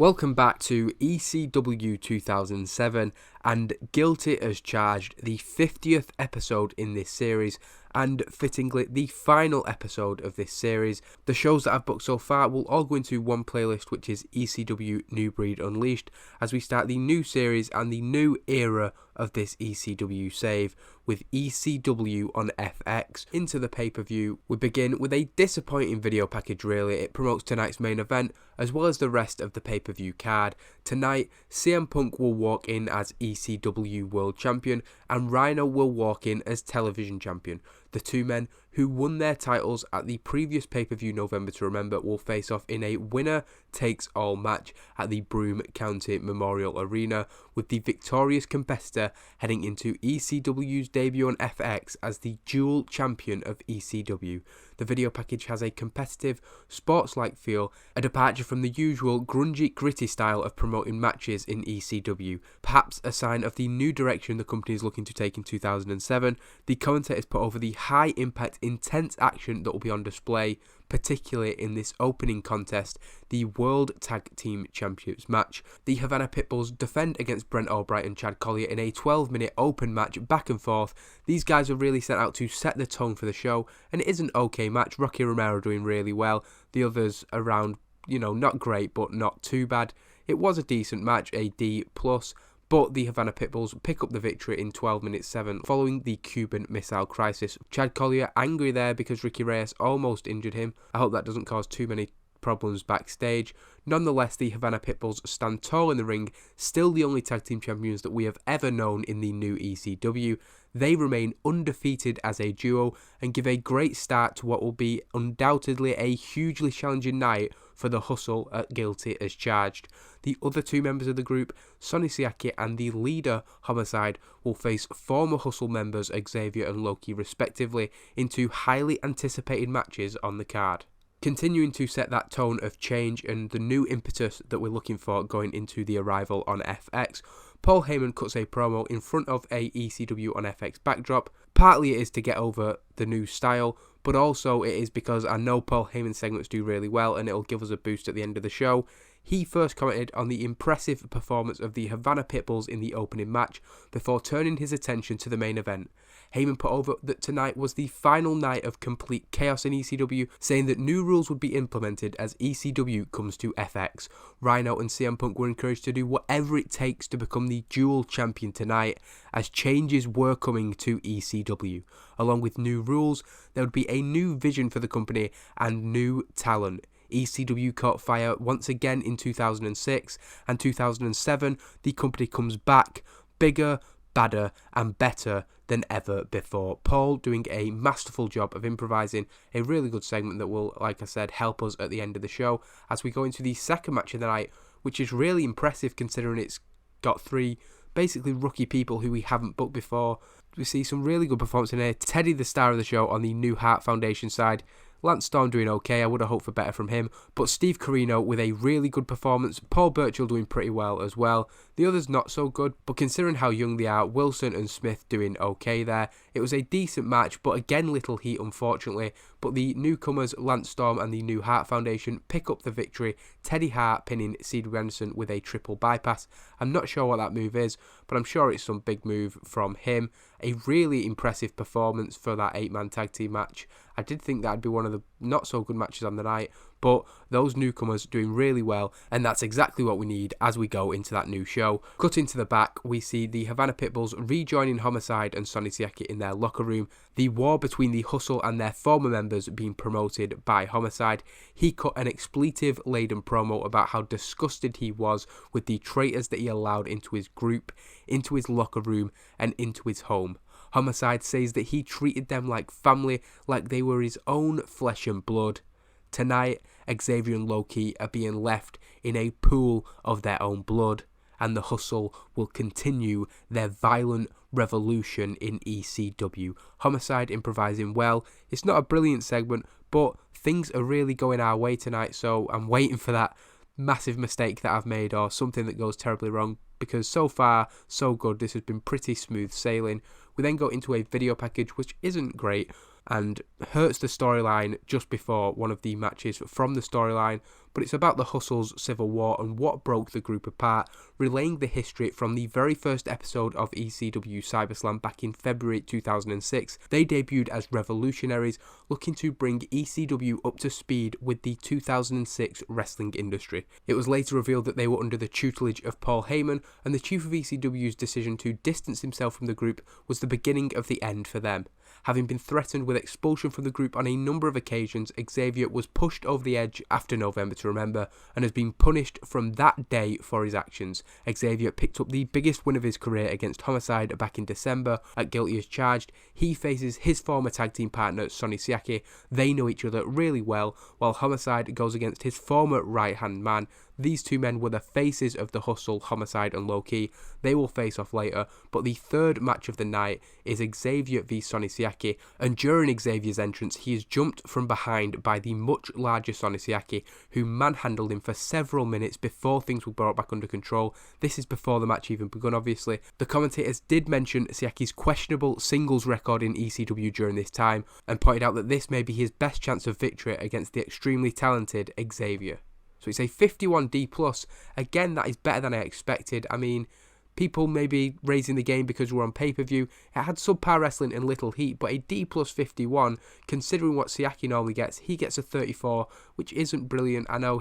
Welcome back to ECW 2007 and Guilty as Charged, the 50th episode in this series, and fittingly the final episode of this series. The shows that I've booked so far will all go into one playlist, which is ECW New Breed Unleashed, as we start the new series and the new era of this ECW save with ECW on FX. Into the pay-per-view, we begin with a disappointing video package really. It promotes tonight's main event as well as the rest of the pay-per-view card. Tonight, CM Punk will walk in as ECW World Champion and Rhino will walk in as Television Champion. The two men who won their titles at the previous pay-per-view November to Remember will face off in a winner-takes-all match at the Broome County Memorial Arena, with the victorious competitor heading into ECW's debut on FX as the dual champion of ECW. The video package has a competitive, sports-like feel, a departure from the usual grungy, gritty style of promoting matches in ECW, perhaps a sign of the new direction the company is looking to take in 2007. The commentators put over the high-impact, intense action that will be on display, particularly in this opening contest, the World Tag Team Championships match. The Havana Pitbulls defend against Brent Albright and Chad Collier in a 12-minute open match back and forth. These guys are really sent out to set the tone for the show, and it is an okay match. Rocky Romero doing really well, the others around, not great but not too bad. It was a decent match, a D+, but the Havana Pitbulls pick up the victory in 12 minutes 7 following the Cuban Missile Crisis. Chad Collier angry there because Ricky Reyes almost injured him. I hope that doesn't cause too many problems backstage. Nonetheless, the Havana Pitbulls stand tall in the ring, still the only tag team champions that we have ever known in the new ECW. They remain undefeated as a duo and give a great start to what will be undoubtedly a hugely challenging night for the Hustle at Guilty as Charged. The other two members of the group, Sonny Siaki and the leader, Homicide, will face former Hustle members Xavier and Loki respectively in two highly anticipated matches on the card. Continuing to set that tone of change and the new impetus that we're looking for going into the arrival on FX, Paul Heyman cuts a promo in front of a ECW on FX backdrop. Partly it is to get over the new style, but also it is because I know Paul Heyman segments do really well and it'll give us a boost at the end of the show. He first commented on the impressive performance of the Havana Pitbulls in the opening match before turning his attention to the main event. Heyman put over that tonight was the final night of complete chaos in ECW, saying that new rules would be implemented as ECW comes to FX. Rhino and CM Punk were encouraged to do whatever it takes to become the dual champion tonight, as changes were coming to ECW. Along with new rules, there would be a new vision for the company and new talent. ECW caught fire once again in 2006 and 2007. The company comes back bigger, badder and better than ever before. Paul doing a masterful job of improvising a really good segment that will, like I said, help us at the end of the show as we go into the second match of the night, which is really impressive considering it's got three basically rookie people who we haven't booked before. We see some really good performance in here. Teddy, the star of the show on the New Heart Foundation side. Lance Storm doing okay, I would have hoped for better from him, but Steve Corino with a really good performance, Paul Burchill doing pretty well as well, the others not so good, but considering how young they are, Wilson and Smith doing okay there. It was a decent match, but again little heat unfortunately, but the newcomers Lance Storm and the New Heart Foundation pick up the victory, Teddy Hart pinning Cedric Anderson with a triple bypass. I'm not sure what that move is, but I'm sure it's some big move from him. A really impressive performance for that 8-man tag team match. I did think that'd be one of the not so good matches on the night, but those newcomers doing really well, and that's exactly what we need as we go into that new show. Cutting to the back, we see the Havana Pitbulls rejoining Homicide and Sonny Siaki in their locker room. The war between the Hustle and their former members being promoted by Homicide. He cut an expletive-laden promo about how disgusted he was with the traitors that he allowed into his group, into his locker room, and into his home. Homicide says that he treated them like family, like they were his own flesh and blood. Tonight, Xavier and Loki are being left in a pool of their own blood, and the Hustle will continue their violent revolution in ECW. Homicide improvising well. It's not a brilliant segment, but things are really going our way tonight, so I'm waiting for that massive mistake that I've made or something that goes terribly wrong, because so far, so good. This has been pretty smooth sailing. We then go into a video package which isn't great, and hurts the storyline just before one of the matches from the storyline. But it's about the Hustle's civil war and what broke the group apart, relaying the history from the very first episode of ECW Cyberslam back in February 2006. They debuted as revolutionaries, looking to bring ECW up to speed with the 2006 wrestling industry. It was later revealed that they were under the tutelage of Paul Heyman, and the chief of ECW's decision to distance himself from the group was the beginning of the end for them. Having been threatened with expulsion from the group on a number of occasions, Xavier was pushed over the edge after November to Remember and has been punished from that day for his actions. Xavier picked up the biggest win of his career against Homicide back in December at Guilty as Charged. He faces his former tag team partner Sonny Siaki. They know each other really well, while Homicide goes against his former right-hand man. These two men were the faces of the Hustle, Homicide and Loki. They will face off later, but the third match of the night is Xavier v Sonny Siaki, and during Xavier's entrance he is jumped from behind by the much larger Sonny Siaki, who manhandled him for several minutes before things were brought back under control. This is before the match even begun, obviously. The commentators did mention Siaki's questionable singles record in ECW during this time, and pointed out that this may be his best chance of victory against the extremely talented Xavier. So it's a 51D+. Again, that is better than I expected. I mean, people may be raising the game because we're on pay-per-view. It had subpar wrestling and little heat, but a D+ 51, considering what Siaki normally gets, he gets a 34, which isn't brilliant. I know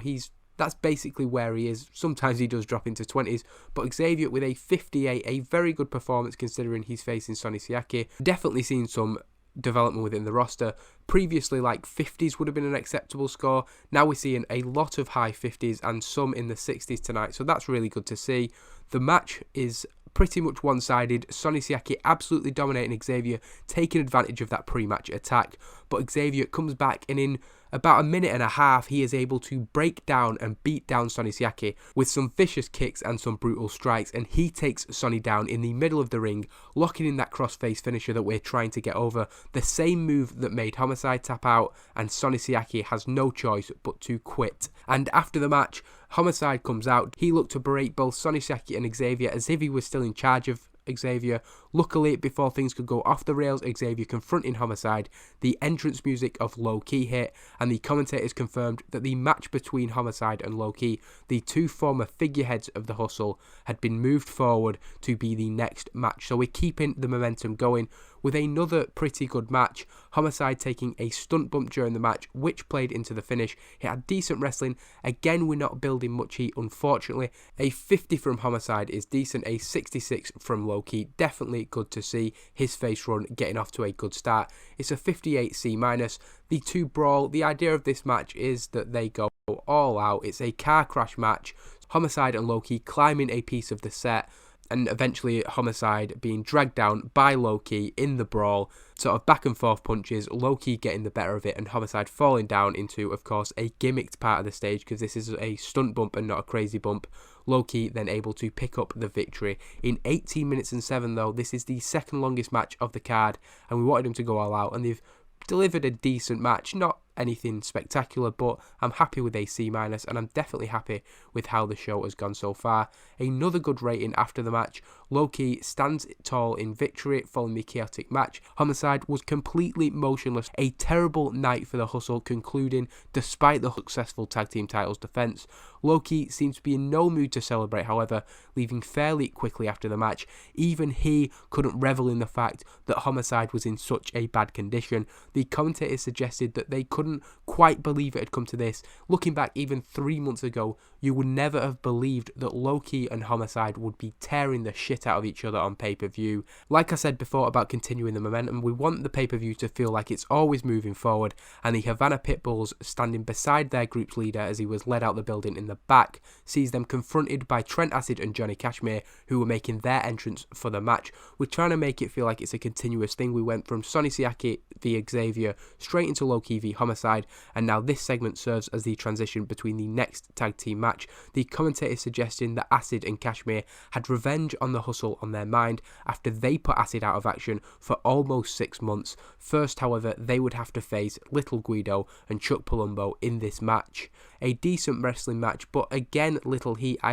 that's basically where he is. Sometimes he does drop into 20s, but Xavier with a 58, a very good performance considering he's facing Sonny Siaki. Definitely seen some development within the roster. Previously, like 50s would have been an acceptable score. Now we're seeing a lot of high 50s and some in the 60s tonight, so that's really good to see. The match is pretty much one-sided. Sonny Siaki absolutely dominating Xavier, taking advantage of that pre-match attack, but Xavier comes back, and in about a minute and a half he is able to break down and beat down Sonny Siaki with some vicious kicks and some brutal strikes, and he takes Sonny down in the middle of the ring, locking in that crossface finisher that we're trying to get over, the same move that made Homicide tap out, and Sonny Siaki has no choice but to quit. And after the match, Homicide comes out. He looked to berate both Sonny Siaki and Xavier as if he was still in charge of Xavier. Luckily, before things could go off the rails, Xavier confronting Homicide. The entrance music of Loki hit, and the commentators confirmed that the match between Homicide and Loki, the two former figureheads of the Hustle, had been moved forward to be the next match. So we're keeping the momentum going with another pretty good match. Homicide taking a stunt bump during the match, which played into the finish. It had decent wrestling. Again, we're not building much heat, unfortunately. A 50 from Homicide is decent. A 66 from Loki, definitely good to see his face run getting off to a good start. It's a 58 C-. The two brawl. The idea of this match is that they go all out. It's a car crash match. Homicide and Loki climbing a piece of the set, and eventually Homicide being dragged down by Loki in the brawl. Sort of back and forth punches, Loki getting the better of it, and Homicide falling down into, of course, a gimmicked part of the stage, because this is a stunt bump and not a crazy bump. Loki then able to pick up the victory. In 18 minutes and 7 though, this is the second longest match of the card, and we wanted them to go all out, and they've delivered a decent match. Not anything spectacular, but I'm happy with a C-, and I'm definitely happy with how the show has gone so far. Another good rating after the match. Loki stands tall in victory following the chaotic match. Homicide was completely motionless. A terrible night for the Hustle concluding despite the successful tag team titles defense. Loki seems to be in no mood to celebrate, however, leaving fairly quickly after the match. Even he couldn't revel in the fact that Homicide was in such a bad condition. The commentators suggested that they couldn't quite believe it had come to this. Looking back even 3 months ago, you would never have believed that Loki and Homicide would be tearing the shit out of each other on pay-per-view. Like I said before about continuing the momentum, we want the pay-per-view to feel like it's always moving forward, and the Havana Pitbulls standing beside their group's leader as he was led out the building in the back, sees them confronted by Trent Acid and Johnny Cashmere, who were making their entrance for the match. We're trying to make it feel like it's a continuous thing. We went from Sonny Siaki v Xavier straight into Loki v Homicide, and now this segment serves as the transition between the next tag team match. The commentator suggesting that Acid and Cashmere had revenge on the Hustle on their mind after they put Acid out of action for almost 6 months. First, however, they would have to face Little Guido and Chuck Palumbo in this match. A decent wrestling match, but again, little heat. I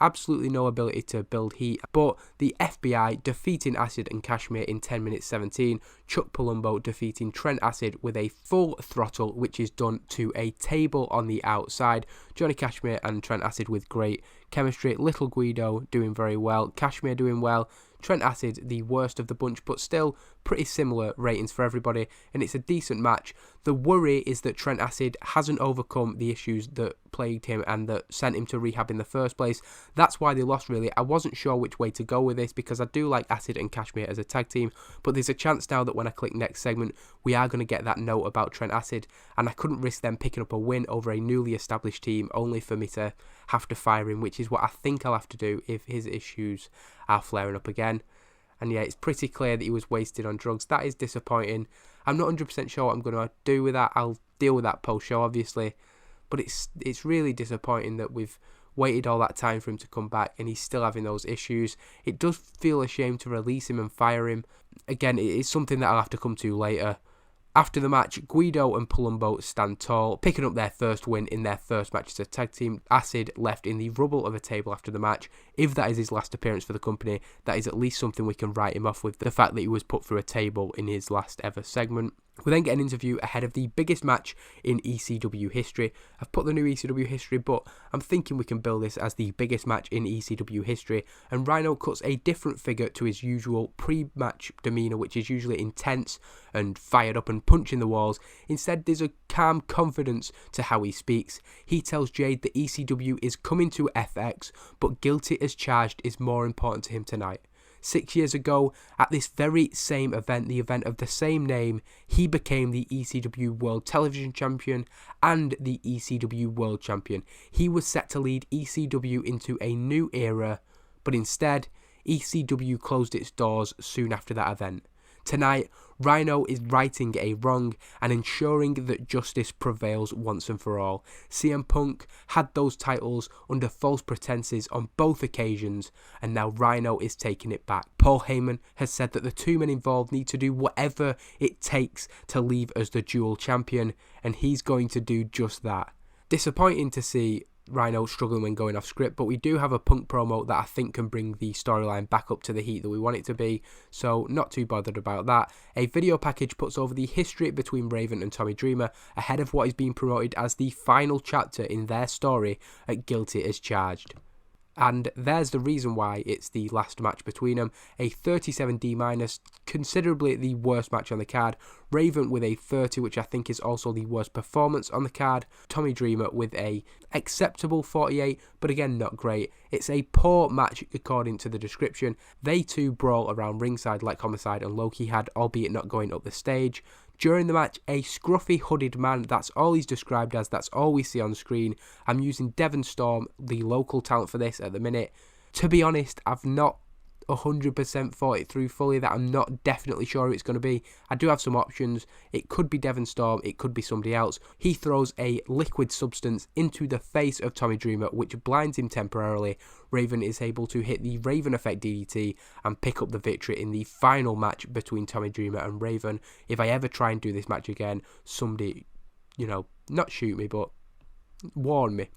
absolutely no ability to build heat, but the FBI defeating Acid and Cashmere in 10 minutes 17, Chuck Palumbo defeating Trent Acid with a full throttle, which is done to a table on the outside. Johnny Cashmere and Trent Acid with great chemistry, Little Guido doing very well, Cashmere doing well, Trent Acid the worst of the bunch, but still pretty similar ratings for everybody, and it's a decent match. The worry is that Trent Acid hasn't overcome the issues that plagued him and that sent him to rehab in the first place. That's why they lost, really. I wasn't sure which way to go with this, because I do like Acid and Cashmere as a tag team, but there's a chance now that when I click next segment, we are going to get that note about Trent Acid, and I couldn't risk them picking up a win over a newly established team only for me to have to fire him, which is what I think I'll have to do if his issues are flaring up again. And yeah, it's pretty clear that he was wasted on drugs. That is disappointing. I'm not 100% sure what I'm going to do with that. I'll deal with that post-show, obviously. But it's really disappointing that we've waited all that time for him to come back and he's still having those issues. It does feel a shame to release him and fire him. Again, it is something that I'll have to come to later. After the match, Guido and Palumbo stand tall, picking up their first win in their first match as a tag team. Acid left in the rubble of a table after the match. If that is his last appearance for the company, that is at least something we can write him off with, the fact that he was put through a table in his last ever segment. We then get an interview ahead of the biggest match in ECW history. I've put the new ECW history, but I'm thinking we can build this as the biggest match in ECW history. And Rhino cuts a different figure to his usual pre-match demeanour, which is usually intense and fired up and punching the walls. Instead, there's a calm confidence to how he speaks. He tells Jade that ECW is coming to FX, but guilty as charged is more important to him tonight. 6 years ago, at this very same event, the event of the same name, he became the ECW World Television Champion and the ECW World Champion. He was set to lead ECW into a new era, but instead, ECW closed its doors soon after that event. Tonight, Rhino is righting a wrong and ensuring that justice prevails once and for all. CM Punk had those titles under false pretenses on both occasions, and now Rhino is taking it back. Paul Heyman has said that the two men involved need to do whatever it takes to leave as the dual champion, and he's going to do just that. Disappointing to see Rhino struggling when going off script, but we do have a Punk promo that I think can bring the storyline back up to the heat that we want it to be, so not too bothered about that. A video package puts over the history between Raven and Tommy Dreamer ahead of what is being promoted as the final chapter in their story at Guilty as Charged. And there's the reason why it's the last match between them. A 37D-, considerably the worst match on the card. Raven with a 30, which I think is also the worst performance on the card. Tommy Dreamer with a acceptable 48, but again not great. It's a poor match according to the description. They two brawl around ringside like Homicide and Loki had, albeit not going up the stage. During the match, a scruffy hooded man, that's all he's described as, that's all we see on screen. I'm using Devon Storm, the local talent for this at the minute. To be honest, I've not 100% thought it through fully, that I'm not definitely sure who it's going to be. I do have some options. It could be Devon Storm, it could be somebody else. He throws a liquid substance into the face of Tommy Dreamer, which blinds him temporarily. Raven is able to hit the Raven Effect DDT and pick up the victory in the final match between Tommy Dreamer and Raven. If I ever try and do this match again, somebody, not shoot me, but warn me.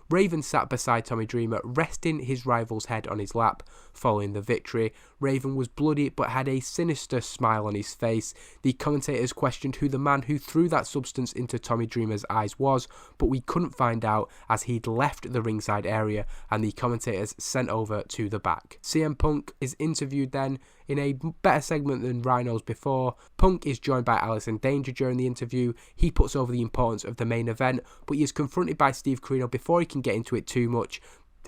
Raven sat beside Tommy Dreamer, resting his rival's head on his lap. Following the victory, Raven was bloody but had a sinister smile on his face. The commentators questioned who the man who threw that substance into Tommy Dreamer's eyes was, but we couldn't find out as he'd left the ringside area and the commentators sent over to the back. CM Punk is interviewed then in a better segment than Rhino's before. Punk is joined by Allison Danger during the interview. He puts over the importance of the main event, but he is confronted by Steve Corino before he can get into it too much,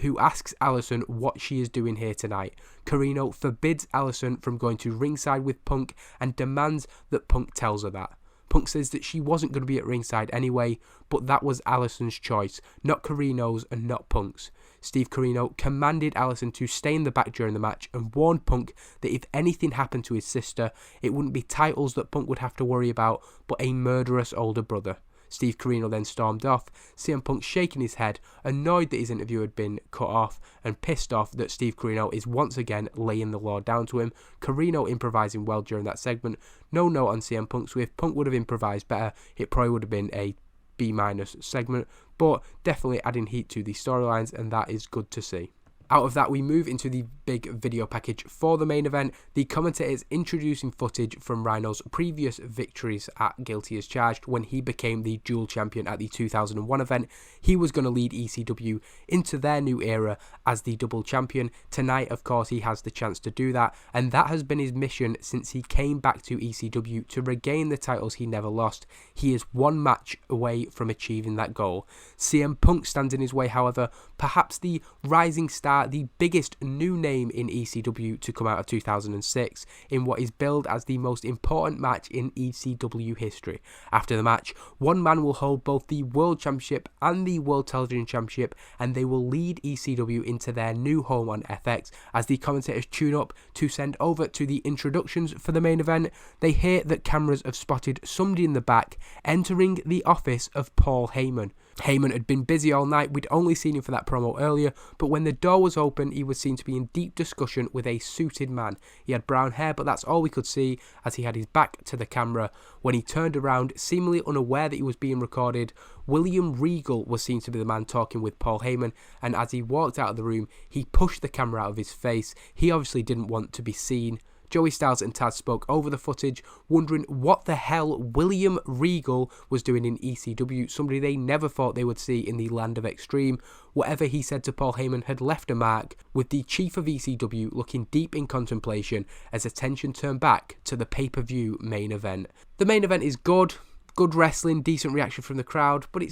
who asks Allison what she is doing here tonight. Corino forbids Allison from going to ringside with Punk and demands that Punk tells her that. Punk says that she wasn't going to be at ringside anyway, but that was Allison's choice, not Corino's and not Punk's. Steve Corino commanded Allison to stay in the back during the match and warned Punk that if anything happened to his sister, it wouldn't be titles that Punk would have to worry about, but a murderous older brother. Steve Corino then stormed off, CM Punk shaking his head, annoyed that his interview had been cut off, and pissed off that Steve Corino is once again laying the law down to him. Corino improvising well during that segment. No note on CM Punk, so if Punk would have improvised better, it probably would have been a B- segment, but definitely adding heat to the storylines, and that is good to see. Out of that, we move into the big video package for the main event. The commentators introducing footage from Rhino's previous victories at Guilty as Charged when he became the dual champion at the 2001 event. He was going to lead ECW into their new era as the double champion. Tonight, of course, he has the chance to do that, and that has been his mission since he came back to ECW to regain the titles he never lost. He is one match away from achieving that goal. CM Punk stands in his way, however, perhaps the rising star, the biggest new name in ECW to come out of 2006 in what is billed as the most important match in ECW history. After the match, one man will hold both the World Championship and the World Television Championship, and they will lead ECW into their new home on FX. As the commentators tune up to send over to the introductions for the main event, they hear that cameras have spotted somebody in the back entering the office of Paul Heyman. Heyman had been busy all night. We'd only seen him for that promo earlier, but when the door was open, he was seen to be in deep discussion with a suited man. He had brown hair, but that's all we could see as he had his back to the camera. When he turned around, seemingly unaware that he was being recorded, William Regal was seen to be the man talking with Paul Heyman, and as he walked out of the room, he pushed the camera out of his face. He obviously didn't want to be seen. Joey Styles and Taz spoke over the footage, wondering what the hell William Regal was doing in ECW, somebody they never thought they would see in the land of Extreme. Whatever he said to Paul Heyman had left a mark, with the chief of ECW looking deep in contemplation as attention turned back to the pay-per-view main event. The main event is good wrestling, decent reaction from the crowd, but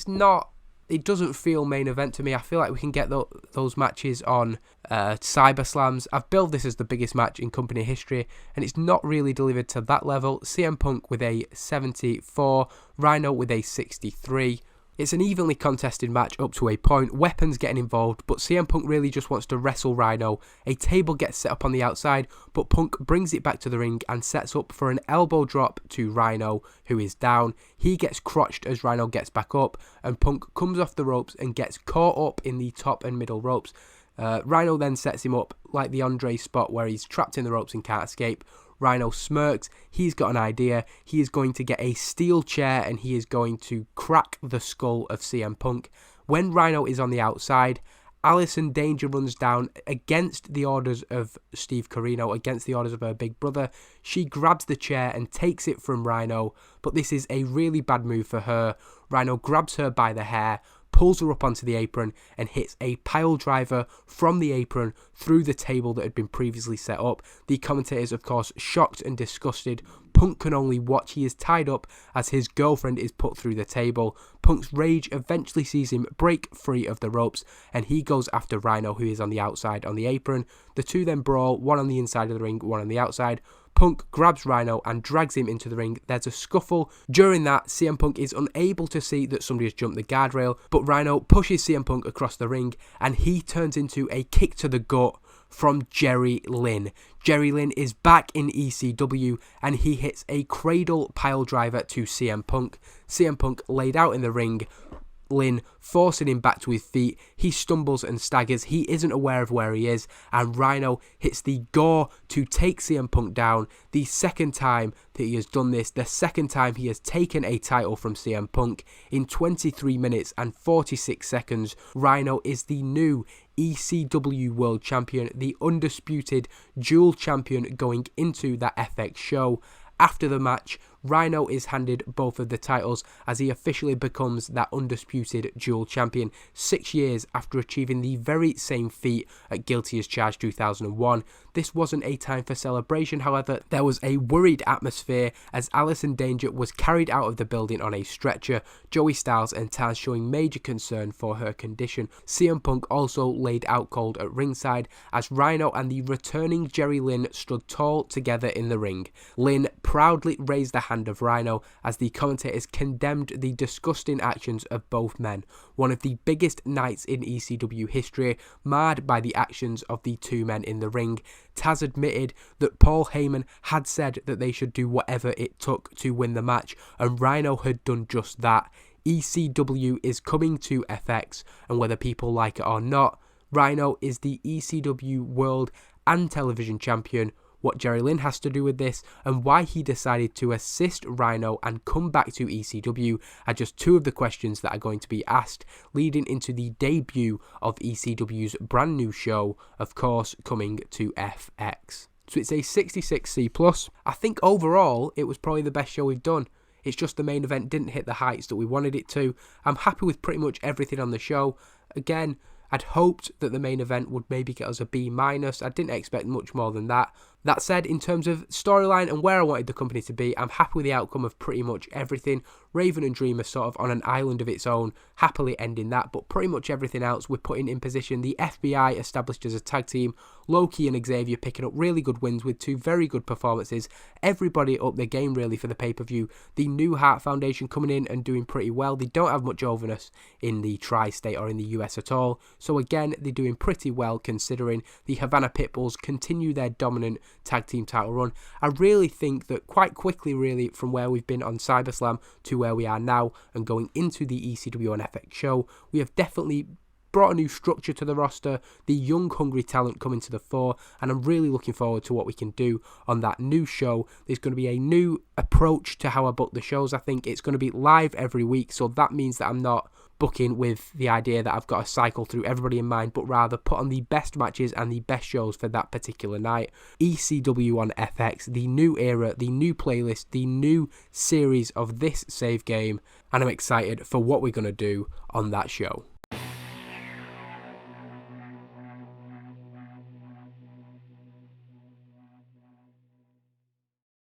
it doesn't feel main event to me. I feel like we can get those matches on Cyber Slams. I've billed this as the biggest match in company history, and it's not really delivered to that level. CM Punk with a 74, Rhino with a 63. It's an evenly contested match up to a point, weapons getting involved, but CM Punk really just wants to wrestle Rhino. A table gets set up on the outside, but Punk brings it back to the ring and sets up for an elbow drop to Rhino, who is down. He gets crotched as Rhino gets back up, and Punk comes off the ropes and gets caught up in the top and middle ropes. Rhino then sets him up like the Andre spot where he's trapped in the ropes and can't escape. Rhino smirks. He's got an idea. He is going to get a steel chair and he is going to crack the skull of CM Punk. When Rhino is on the outside, Allison Danger runs down against the orders of Steve Corino, against the orders of her big brother. She grabs the chair and takes it from Rhino, but this is a really bad move for her. Rhino grabs her by the hair, pulls her up onto the apron and hits a pile driver from the apron through the table that had been previously set up. The commentators, of course, shocked and disgusted. Punk can only watch. He is tied up as his girlfriend is put through the table. Punk's rage eventually sees him break free of the ropes, and he goes after Rhino, who is on the outside on the apron. The two then brawl, one on the inside of the ring, one on the outside. Punk grabs Rhino and drags him into the ring. There's a scuffle. During that, CM Punk is unable to see that somebody has jumped the guardrail, but Rhino pushes CM Punk across the ring, and he turns into a kick to the gut from Jerry Lynn. Jerry Lynn is back in ECW, and he hits a cradle pile driver to CM Punk. CM Punk laid out in the ring, Lynn forcing him back to his feet. He stumbles and staggers. He isn't aware of where he is, and Rhino hits the gore to take CM Punk down. The second time that he has done this, the second time he has taken a title from CM Punk. In 23 minutes and 46 seconds, Rhino is the new ECW World Champion, the undisputed dual champion going into that FX show. After the match, Rhino is handed both of the titles as he officially becomes that undisputed dual champion 6 years after achieving the very same feat at Guilty as Charged 2001. This wasn't a time for celebration, however. There was a worried atmosphere as Allison Danger was carried out of the building on a stretcher, Joey Styles and Taz showing major concern for her condition. CM Punk also laid out cold at ringside as Rhino and the returning Jerry Lynn stood tall together in the ring. Lynn proudly raised the hand of Rhino as the commentators condemned the disgusting actions of both men. One of the biggest nights in ECW history, marred by the actions of the two men in the ring. Taz admitted that Paul Heyman had said that they should do whatever it took to win the match, and Rhino had done just that. ECW is coming to FX, and whether people like it or not, Rhino is the ECW World and Television Champion what Jerry Lynn has to do with this, and why he decided to assist Rhino and come back to ECW are just two of the questions that are going to be asked leading into the debut of ECW's brand new show, of course, coming to FX. So it's a 66C+. I think overall it was probably the best show we've done. It's just the main event didn't hit the heights that we wanted it to. I'm happy with pretty much everything on the show. Again, I'd hoped that the main event would maybe get us a B-. I didn't expect much more than that. That said, in terms of storyline and where I wanted the company to be, I'm happy with the outcome of pretty much everything. Raven and Dream are sort of on an island of its own, happily ending that, but pretty much everything else we're putting in position. The FBI established as a tag team, Loki and Xavier picking up really good wins with two very good performances. Everybody up their game really for the pay-per-view. The New Heart Foundation coming in and doing pretty well. They don't have much over us in the tri-state or in the US at all. So again, they're doing pretty well considering. The Havana Pitbulls continue their dominant tag team title run. I really think that quite quickly really from where we've been on CyberSlam to where we are now and going into the ECW and FX show, we have definitely brought a new structure to the roster, the young hungry talent coming to the fore, and I'm really looking forward to what we can do on that new show. There's going to be a new approach to how I book the shows. I think it's going to be live every week, so that means that I'm not booking with the idea that I've got to cycle through everybody in mind, but rather put on the best matches and the best shows for that particular night. ECW on FX, the new era, the new playlist, the new series of this save game, and I'm excited for what we're going to do on that show.